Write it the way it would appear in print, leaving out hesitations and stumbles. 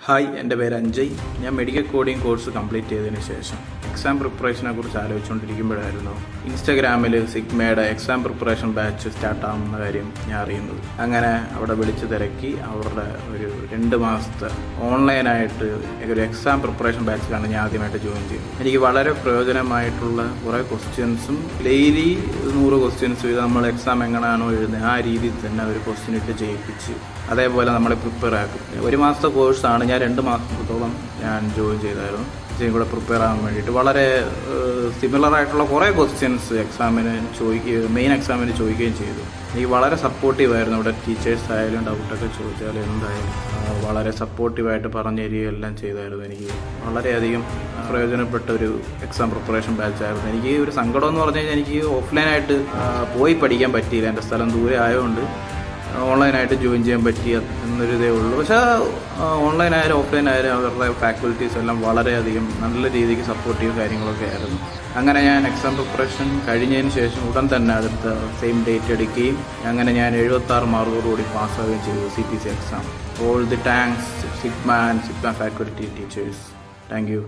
Hi, എൻ്റെ പേര് അഞ്ജയ്. ഞാൻ മെഡിക്കൽ കോഡിംഗ് കോഴ്സ് കംപ്ലീറ്റ് ചെയ്തതിന് ശേഷം എക്സാം പ്രിപ്പറേഷനെ കുറിച്ച് ആലോചിച്ചുകൊണ്ടിരിക്കുമ്പോഴായിരുന്നു ഇൻസ്റ്റാഗ്രാമിൽ സിഗ്മയുടെ എക്സാം പ്രിപ്പറേഷൻ ബാച്ച് സ്റ്റാർട്ടാകുന്ന കാര്യം ഞാൻ അറിയുന്നത്. അങ്ങനെ അവിടെ വിളിച്ച് തിരക്കി അവരുടെ ഒരു 2 മാസത്തെ ഓൺലൈനായിട്ട് ഒരു എക്സാം പ്രിപ്പറേഷൻ ബാച്ചിലാണ് ഞാൻ ആദ്യമായിട്ട് ജോയിൻ ചെയ്തത്. എനിക്ക് വളരെ പ്രയോജനമായിട്ടുള്ള കുറേ ക്വസ്റ്റ്യൻസും ഡെയിലി 100 ക്വസ്റ്റ്യൻസ് ഇത് നമ്മൾ എക്സാം എങ്ങനെയാണോ എഴുതുന്നത് ആ രീതിയിൽ തന്നെ ഒരു ക്വസ്റ്റ്യൻ ഇട്ട് ചെയ്യിപ്പിച്ച് അതേപോലെ നമ്മളെ പ്രിപ്പയർ ആക്കും. 1 മാസത്തെ കോഴ്സാണ്. ഞാൻ 2 മാസത്തോളം ഞാൻ ജോയിൻ ചെയ്തായിരുന്നു ഇച്ചിരി കൂടെ പ്രിപ്പയർ ആകാൻ വേണ്ടിയിട്ട്. വളരെ സിമിലറായിട്ടുള്ള കുറേ ക്വസ്റ്റ്യൻസ് മെയിൻ എക്സാമിന് ചോദിക്കുകയും ചെയ്തു. എനിക്ക് വളരെ സപ്പോർട്ടീവായിരുന്നു. ഇവിടെ ടീച്ചേഴ്സ് ആയാലും ഡൗട്ടൊക്കെ ചോദിച്ചാലും എന്തായാലും വളരെ സപ്പോർട്ടീവായിട്ട് പറഞ്ഞു തരികയും എല്ലാം ചെയ്തായിരുന്നു. എനിക്ക് വളരെയധികം പ്രയോജനപ്പെട്ട ഒരു എക്സാം പ്രിപ്പറേഷൻ ബാച്ചായിരുന്നു. എനിക്ക് ഒരു സങ്കടം എന്ന് പറഞ്ഞു കഴിഞ്ഞാൽ എനിക്ക് ഓഫ്ലൈനായിട്ട് പോയി പഠിക്കാൻ പറ്റിയില്ല. എൻ്റെ സ്ഥലം ദൂരെ ആയതുകൊണ്ട് ഓൺലൈനായിട്ട് ജോയിൻ ചെയ്യാൻ പറ്റിയ എന്നൊരു ഇതേ ഉള്ളൂ. പക്ഷേ ഓൺലൈനായാലും ഓഫ്ലൈനായാലും അവരുടെ ഫാക്കൽറ്റീസ് എല്ലാം വളരെയധികം നല്ല രീതിക്ക് സപ്പോർട്ടീവ് കാര്യങ്ങളൊക്കെ ആയിരുന്നു. അങ്ങനെ ഞാൻ എക്സാം പ്രിപ്പറേഷൻ കഴിഞ്ഞതിന് ശേഷം ഉടൻ തന്നെ അടുത്ത സെയിം ഡേറ്റ് എടുക്കുകയും അങ്ങനെ ഞാൻ 76 മാർക്കോടുകൂടി പാസ്സാവുകയും ചെയ്തു CPC exam. All the thanks sigma and sigma faculty teachers. Thank you.